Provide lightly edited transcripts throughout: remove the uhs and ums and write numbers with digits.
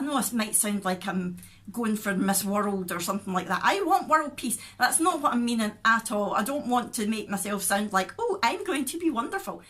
I know it might sound like I'm going for Miss World or something like that. I want world peace. That's not what I'm meaning at all. I don't want to make myself sound like, oh, I'm going to be wonderful.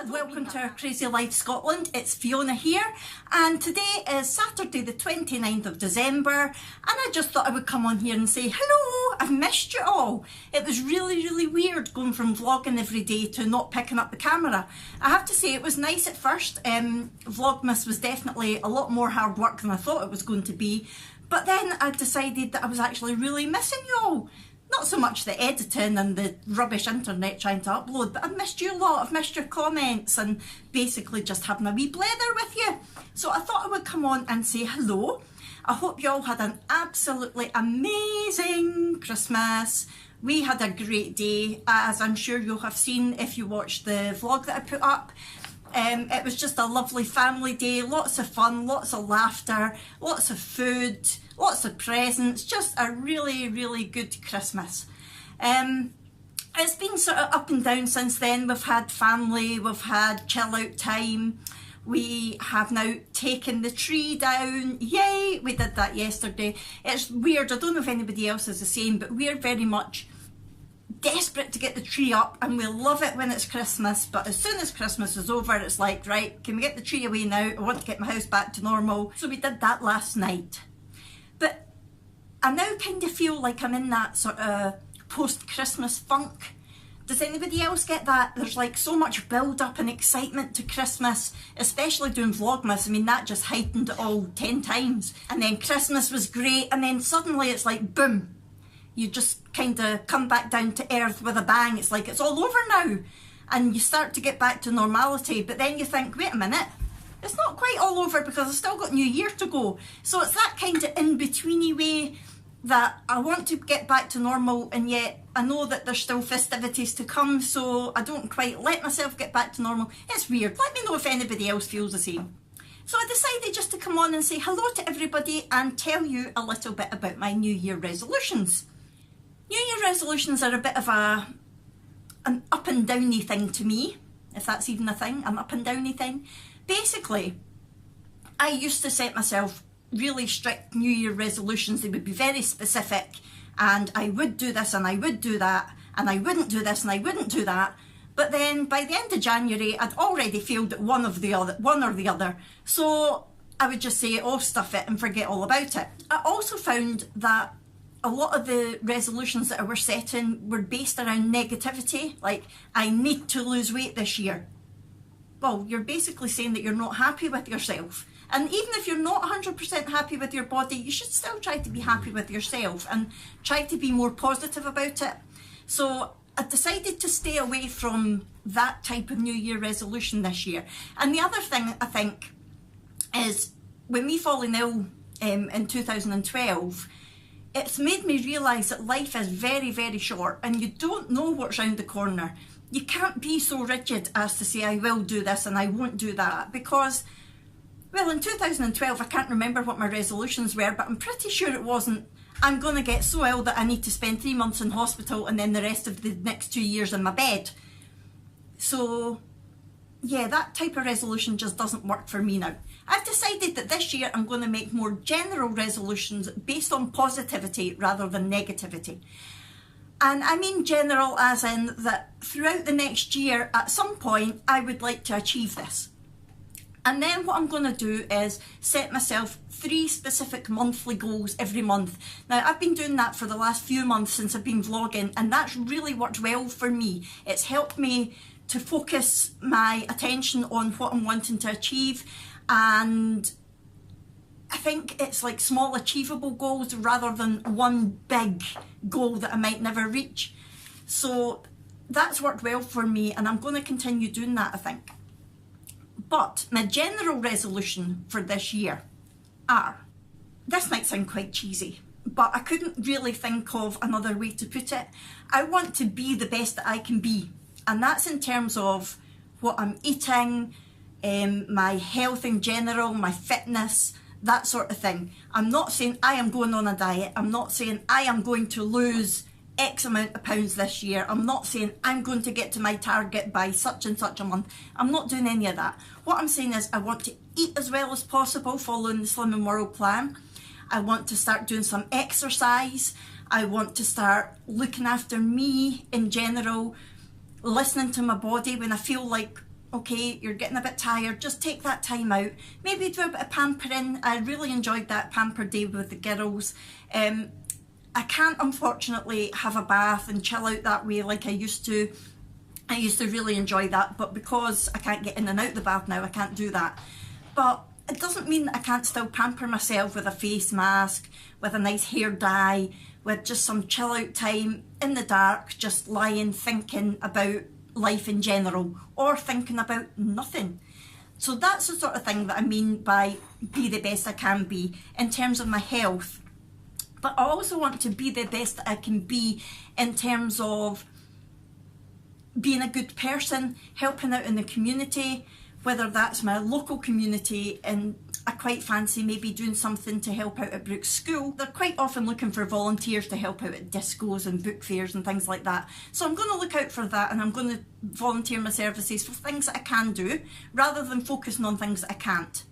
Welcome to our Crazy Life Scotland. It's Fiona here, and today is Saturday the 29th of December, and I just thought I would come on here and say hello. I've missed you all. It was really weird going from vlogging every day to not picking up the camera. I have to say it was nice at first. Vlogmas was definitely a lot more hard work than I thought it was going to be, but then I decided that I was actually really missing you all. Not so much the editing and the rubbish internet trying to upload, but I've missed you a lot. I've missed your comments and basically just having a wee blether with you. So I thought I would come on and say hello. I hope you all had an absolutely amazing Christmas. We had a great day, as I'm sure you'll have seen if you watched the vlog that I put up. It was just a lovely family day, lots of fun, lots of laughter, lots of food, lots of presents, just a really good Christmas. It's been sort of up and down since then. We've had family, we've had chill out time. We have now taken the tree down. Yay! We did that yesterday. It's weird, I don't know if anybody else is the same, but we're very much desperate to get the tree up, and we love it when it's Christmas, but as soon as Christmas is over, it's like, right, can we get the tree away now? I want to get my house back to normal. So we did that last night. But I now kind of feel like I'm in that sort of post-Christmas funk. Does anybody else get that? There's like so much build up and excitement to Christmas, especially doing Vlogmas. I mean, that just heightened it all 10 times. And then Christmas was great, and then suddenly it's like, boom. You just kind of come back down to earth with a bang. It's like it's all over now, and you start to get back to normality, but then you think, wait a minute, it's not quite all over because I've still got New Year to go. So it's that kind of in-betweeny way that I want to get back to normal, and yet I know that there's still festivities to come, so I don't quite let myself get back to normal. It's weird. Let me know if anybody else feels the same. So I decided just to come on and say hello to everybody and tell you a little bit about my New Year resolutions. New Year resolutions are a bit of an up and downy thing to me, if that's even a thing, an up and downy thing. Basically, I used to set myself really strict New Year resolutions. They would be very specific, and I would do this and I would do that, and I wouldn't do this and I wouldn't do that. But then by the end of January, I'd already failed at one or the other. So I would just say, oh, stuff it, and forget all about it. I also found that a lot of the resolutions that I were setting were based around negativity, like, I need to lose weight this year. Well, you're basically saying that you're not happy with yourself. And even if you're not 100% happy with your body, you should still try to be happy with yourself and try to be more positive about it. So I decided to stay away from that type of New Year resolution this year. And the other thing, I think, is when me falling ill in 2012, it's made me realise that life is very short, and you don't know what's round the corner. You can't be so rigid as to say, I will do this and I won't do that, because, well, in 2012, I can't remember what my resolutions were, but I'm pretty sure it wasn't, I'm going to get so ill that I need to spend 3 months in hospital and then the rest of the next 2 years in my bed. So, yeah, that type of resolution just doesn't work for me now. I've decided that this year I'm going to make more general resolutions based on positivity rather than negativity. And I mean general as in that throughout the next year, at some point, I would like to achieve this. And then what I'm going to do is set myself 3 specific monthly goals every month. Now, I've been doing that for the last few months since I've been vlogging, and that's really worked well for me. It's helped me to focus my attention on what I'm wanting to achieve, and I think it's like small achievable goals rather than one big goal that I might never reach. So that's worked well for me, and I'm going to continue doing that, I think. But my general resolution for this year are, this might sound quite cheesy, but I couldn't really think of another way to put it. I want to be the best that I can be, and that's in terms of what I'm eating, my health in general, my fitness, that sort of thing. I'm not saying I am going on a diet. I'm not saying I am going to lose X amount of pounds this year. I'm not saying I'm going to get to my target by such and such a month. I'm not doing any of that. What I'm saying is I want to eat as well as possible following the Slimming World plan. I want to start doing some exercise. I want to start looking after me in general, listening to my body when I feel like, okay, you're getting a bit tired, just take that time out. Maybe do a bit of pampering. I really enjoyed that pamper day with the girls. I can't unfortunately have a bath and chill out that way like I used to. I used to really enjoy that, but because I can't get in and out the bath now, I can't do that. But it doesn't mean that I can't still pamper myself with a face mask, with a nice hair dye, with just some chill out time in the dark, just lying thinking about life in general, or thinking about nothing. So that's the sort of thing that I mean by be the best I can be in terms of my health. But I also want to be the best that I can be in terms of being a good person, helping out in the community, whether that's my local community, and I quite fancy maybe doing something to help out at Brooks School. They're quite often looking for volunteers to help out at discos and book fairs and things like that. So I'm going to look out for that, and I'm going to volunteer my services for things that I can do rather than focusing on things that I can't.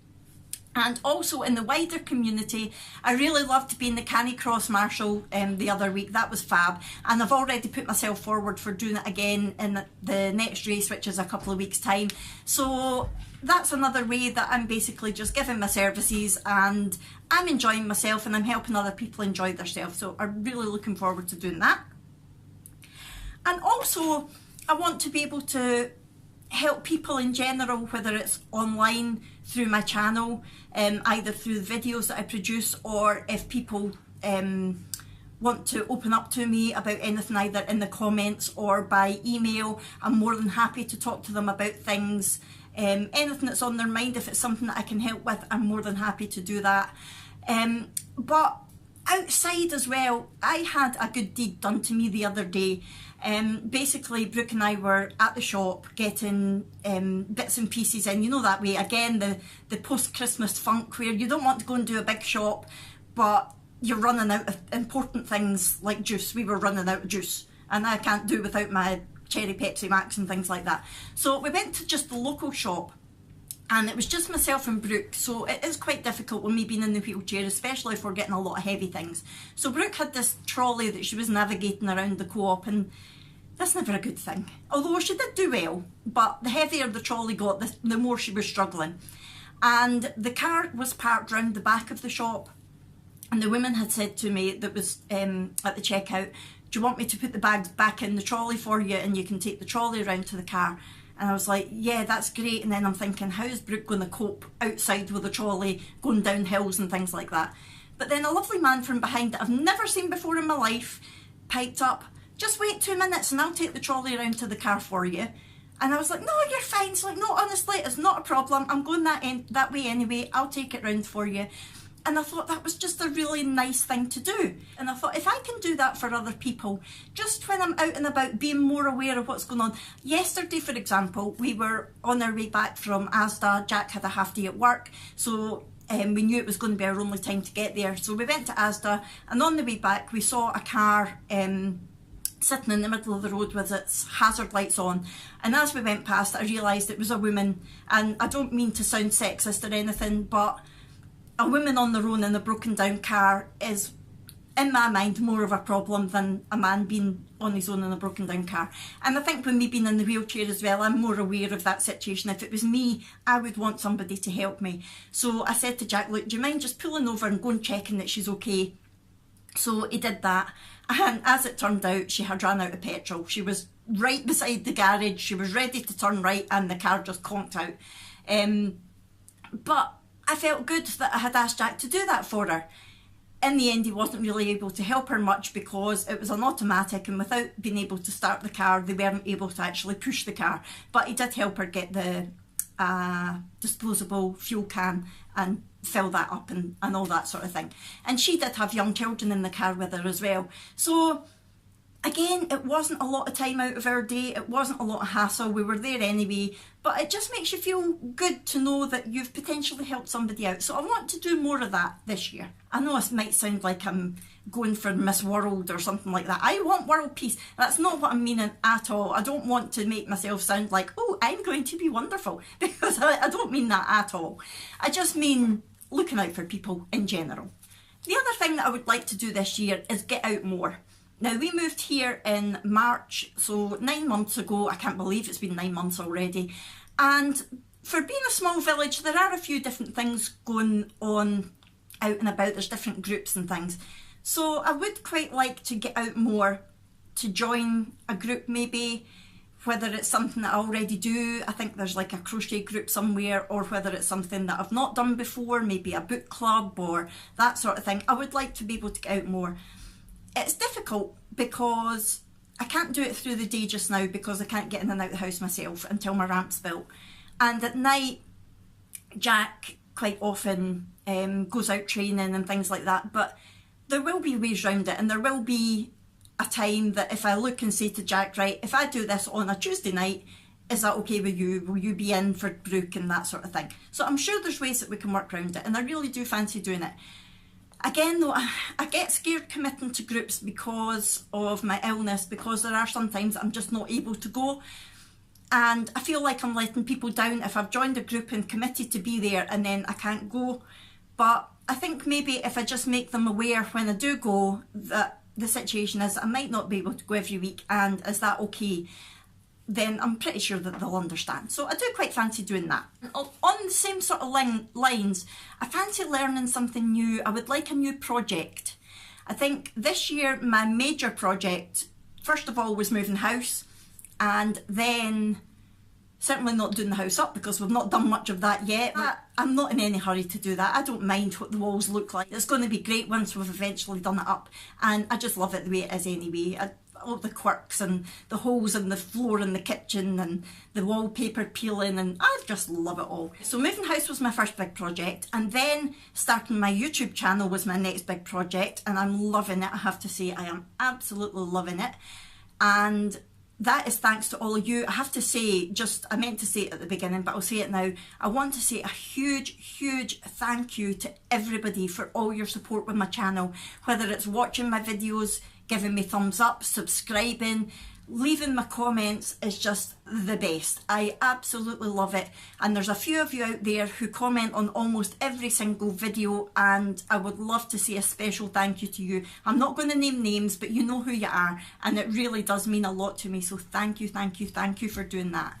And also in the wider community, I really loved being the Canicross Marshal the other week. That was fab. And I've already put myself forward for doing it again in the next race, which is a couple of weeks' time. So that's another way that I'm basically just giving my services, and I'm enjoying myself and I'm helping other people enjoy themselves. So I'm really looking forward to doing that. And also, I want to be able to help people in general, whether it's online through my channel, either through the videos that I produce, or if people want to open up to me about anything either in the comments or by email. I'm more than happy to talk to them about things, anything that's on their mind. If it's something that I can help with, I'm more than happy to do that. But outside as well, I had a good deed done to me the other day. Basically, Brooke and I were at the shop getting bits and pieces in, you know, that way, again, the post-Christmas funk where you don't want to go and do a big shop, but you're running out of important things like juice. We were running out of juice, and I can't do without my cherry Pepsi Max and things like that. So we went to just the local shop, and it was just myself and Brooke, so it is quite difficult with me being in the wheelchair, especially if we're getting a lot of heavy things. So Brooke had this trolley that she was navigating around the Co-op, and that's never a good thing. Although she did do well, but the heavier the trolley got, the more she was struggling. And the car was parked round the back of the shop, and the woman had said to me that was at the checkout, "Do you want me to put the bags back in the trolley for you and you can take the trolley around to the car?" And I was like, yeah, that's great. And then I'm thinking, how is Brooke going to cope outside with a trolley, going down hills and things like that? But then a lovely man from behind that I've never seen before in my life piped up, "Just wait 2 minutes and I'll take the trolley around to the car for you." And I was like, "No, you're fine." It's like, "No, honestly, it's not a problem. I'm going that way anyway. I'll take it round for you." And I thought that was just a really nice thing to do. And I thought, if I can do that for other people, just when I'm out and about, being more aware of what's going on. Yesterday, for example, we were on our way back from Asda. Jack had a half day at work, so we knew it was going to be our only time to get there. So we went to Asda, and on the way back, we saw a car sitting in the middle of the road with its hazard lights on. And as we went past, I realised it was a woman. And I don't mean to sound sexist or anything, but a woman on their own in a broken down car is, in my mind, more of a problem than a man being on his own in a broken down car. And I think with me being in the wheelchair as well, I'm more aware of that situation. If it was me, I would want somebody to help me. So I said to Jack, "Look, do you mind just pulling over and going checking that she's okay?" So he did that, and as it turned out, she had run out of petrol. She was right beside the garage, she was ready to turn right, and the car just conked out. But I felt good that I had asked Jack to do that for her. In the end, he wasn't really able to help her much because it was an automatic, and without being able to start the car, they weren't able to actually push the car. But he did help her get the disposable fuel can and fill that up and all that sort of thing. And she did have young children in the car with her as well. So Again, it wasn't a lot of time out of our day, it wasn't a lot of hassle, we were there anyway, but it just makes you feel good to know that you've potentially helped somebody out. So I want to do more of that this year. I know it might sound like I'm going for Miss World or something like that. I want world peace. That's not what I'm meaning at all. I don't want to make myself sound like, oh, I'm going to be wonderful, because I don't mean that at all. I just mean looking out for people in general. The other thing that I would like to do this year is get out more. Now, we moved here in March, so 9 months ago. I can't believe it's been 9 months already. And for being a small village, there are a few different things going on out and about. There's different groups and things. So I would quite like to get out more, to join a group maybe, whether it's something that I already do. I think there's like a crochet group somewhere, or whether it's something that I've not done before, maybe a book club or that sort of thing. I would like to be able to get out more. It's difficult because I can't do it through the day just now, because I can't get in and out of the house myself until my ramp's built. And at night, Jack quite often goes out training and things like that, but there will be ways around it, and there will be a time that if I look and say to Jack, right, if I do this on a Tuesday night, is that okay with you? Will you be in for Brooke and that sort of thing? So I'm sure there's ways that we can work around it, and I really do fancy doing it. Again though, I get scared committing to groups because of my illness, because there are some times I'm just not able to go, and I feel like I'm letting people down if I've joined a group and committed to be there and then I can't go. But I think maybe if I just make them aware when I do go that the situation is I might not be able to go every week, and is that okay, then I'm pretty sure that they'll understand. So I do quite fancy doing that. On the same sort of lines, I fancy learning something new. I would like a new project. I think this year my major project, first of all, was moving house, and then certainly not doing the house up, because we've not done much of that yet. I'm not in any hurry to do that. I don't mind what the walls look like. It's going to be great once we've eventually done it up, and I just love it the way it is anyway. All the quirks and the holes in the floor in the kitchen and the wallpaper peeling, and I just love it all. So moving house was my first big project, and then starting my YouTube channel was my next big project, and I'm loving it. I have to say, I am absolutely loving it, and that is thanks to all of you. I have to say, I meant to say it at the beginning, but I'll say it now. I want to say a huge thank you to everybody for all your support with my channel, whether it's watching my videos, giving me thumbs up, subscribing, leaving my comments is just the best. I absolutely love it, and there's a few of you out there who comment on almost every single video, and I would love to say a special thank you to you. I'm not going to name names, but you know who you are, and it really does mean a lot to me, so thank you for doing that.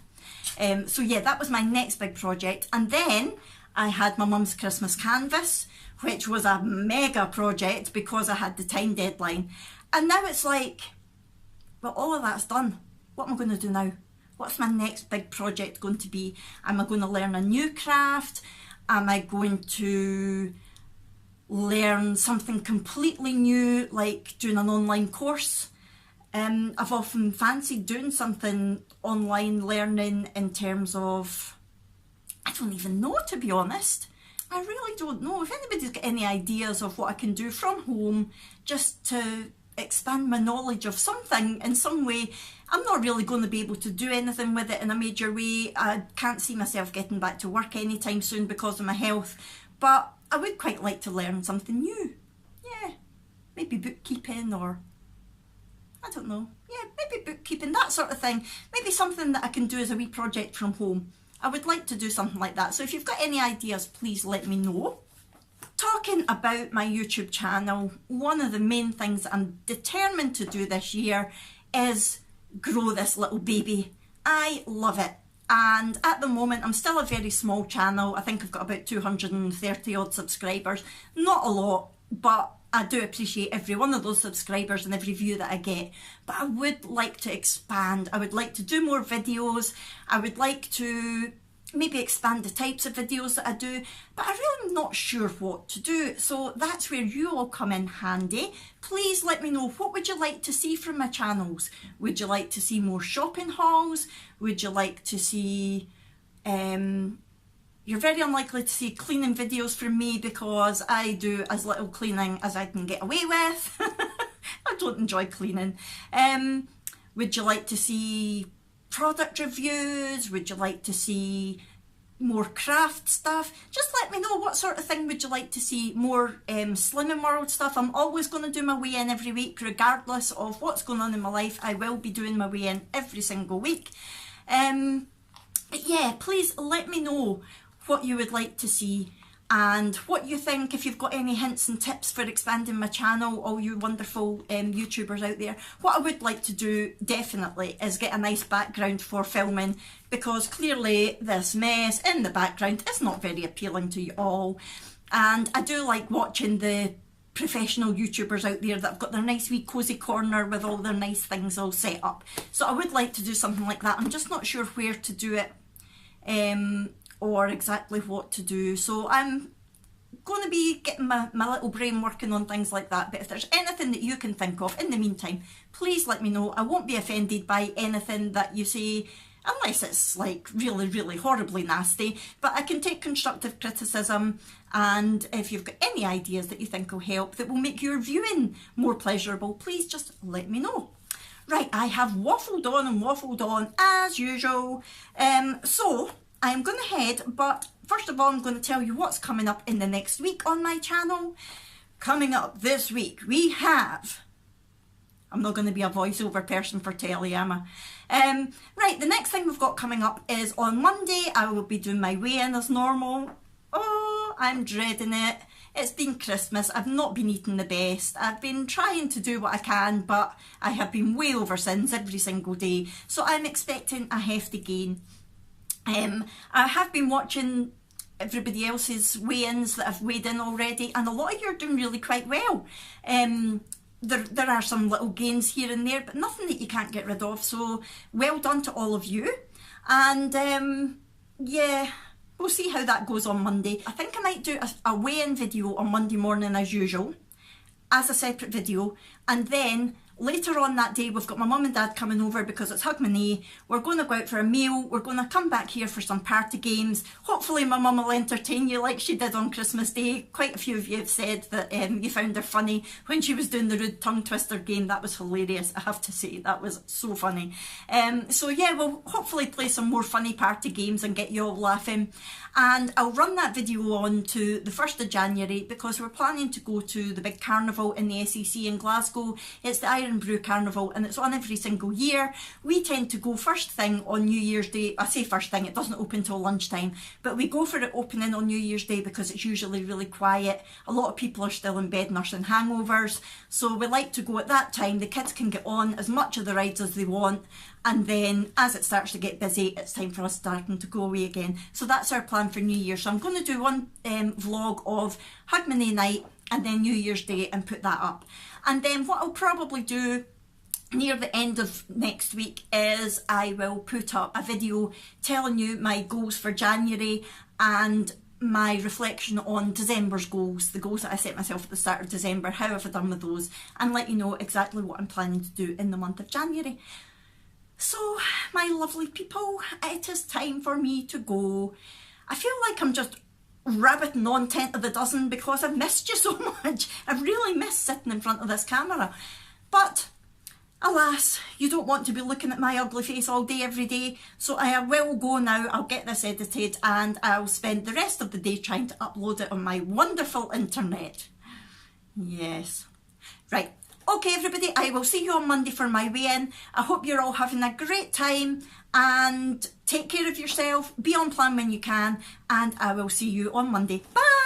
So yeah, that was my next big project. And then I had my mum's Christmas canvas, which was a mega project because I had the time deadline. And now it's like, well, all of that's done. What am I going to do now? What's my next big project going to be? Am I going to learn a new craft? Am I going to learn something completely new, like doing an online course? I've often fancied doing something online learning in terms of, I don't even know, to be honest. I really don't know. If anybody's got any ideas of what I can do from home just to expand my knowledge of something in some way. I'm not really going to be able to do anything with it in a major way. I can't see myself getting back to work anytime soon because of my health, but I would quite like to learn something new. Yeah, maybe bookkeeping, or I don't know. Yeah, maybe bookkeeping, that sort of thing. Maybe something that I can do as a wee project from home. I would like to do something like that. So if you've got any ideas, please let me know. Talking about my YouTube channel, one of the main things that I'm determined to do this year is grow this little baby. I love it, and at the moment I'm still a very small channel. I think I've got about 230 odd subscribers. Not a lot, but I do appreciate every one of those subscribers and every view that I get. But I would like to expand. I would like to do more videos. I would like to maybe expand the types of videos that I do, but I really am not sure what to do. So that's where you all come in handy. Please let me know, what would you like to see from my channels? Would you like to see more shopping hauls? Would you like to see, you're very unlikely to see cleaning videos from me because I do as little cleaning as I can get away with. I don't enjoy cleaning. Would you like to see product reviews? Would you like to see more craft stuff? Just let me know what sort of thing would you like to see. More Slimming World stuff. I'm always going to do my weigh-in every week regardless of what's going on in my life. I will be doing my weigh-in every single week. But yeah, please let me know what you would like to see and what you think. If you've got any hints and tips for expanding my channel, all you wonderful YouTubers out there. What I would like to do definitely is get a nice background for filming, because clearly this mess in the background is not very appealing to you all, and I do like watching the professional YouTubers out there that have got their nice wee cosy corner with all their nice things all set up. So I would like to do something like that. I'm just not sure where to do it or exactly what to do, so I'm going to be getting my little brain working on things like that. But if there's anything that you can think of in the meantime, please let me know. I won't be offended by anything that you say, unless it's like really, really horribly nasty, but I can take constructive criticism, and if you've got any ideas that you think will help, that will make your viewing more pleasurable, please just let me know. Right, I have waffled on and waffled on as usual, so I'm going to head, but first of all I'm going to tell you what's coming up in the next week on my channel. Coming up this week we have, I'm not going to be a voiceover person for telly, am I? Right, the next thing we've got coming up is on Monday. I will be doing my weigh-in as normal. Oh, I'm dreading it. It's been Christmas. I've not been eating the best. I've been trying to do what I can, but I have been way over sins every single day. So I'm expecting a hefty gain. I have been watching everybody else's weigh-ins that have weighed in already, and a lot of you are doing really quite well. There are some little gains here and there, but nothing that you can't get rid of, so well done to all of you. And yeah, we'll see how that goes on Monday. I think I might do a weigh-in video on Monday morning as usual, as a separate video, and then later on that day we've got my mum and dad coming over because it's Hogmanay. We're going to go out for a meal, we're going to come back here for some party games. Hopefully my mum will entertain you like she did on Christmas Day. Quite a few of you have said that you found her funny when she was doing the rude tongue twister game. That was hilarious, I have to say, that was so funny. So yeah, we'll hopefully play some more funny party games and get you all laughing. And I'll run that video on to the 1st of January because we're planning to go to the big carnival in the SEC in Glasgow. It's the Iron Brew Carnival and it's on every single year. We tend to go first thing on New Year's Day. I say first thing, it doesn't open till lunchtime, but we go for it opening on New Year's Day because it's usually really quiet. A lot of people are still in bed nursing hangovers, so we like to go at that time. The kids can get on as much of the rides as they want, and then as it starts to get busy, it's time for us starting to go away again. So that's our plan for New Year. So I'm going to do one vlog of Hogmanay night and then New Year's Day and put that up. And then what I'll probably do near the end of next week is I will put up a video telling you my goals for January and my reflection on December's goals, the goals that I set myself at the start of December, how have I done with those, and let you know exactly what I'm planning to do in the month of January. So, my lovely people, it is time for me to go. I feel like I'm just rabbiting on 10 of the dozen because I've missed you so much. I've really missed sitting in front of this camera. But, alas, you don't want to be looking at my ugly face all day, every day. So I will go now, I'll get this edited and I'll spend the rest of the day trying to upload it on my wonderful internet. Yes. Right. Okay everybody, I will see you on Monday for my weigh-in. I hope you're all having a great time and take care of yourself, be on plan when you can, and I will see you on Monday. Bye!